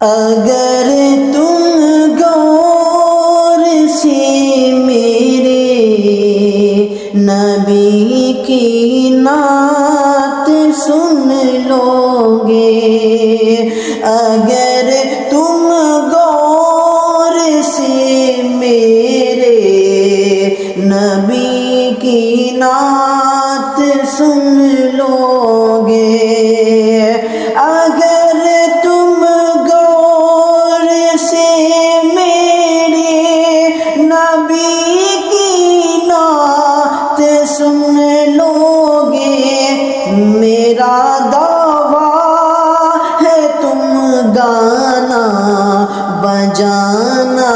اگر تم غور سے میرے نبی کی نعت سن لو گے، اگر تم غور سے میرے نبی کی نعت سن لو گے، اگر تم غور سے میرے نبی کی نعت سن لو گے، میرا دعویٰ ہے تم گانا بجانا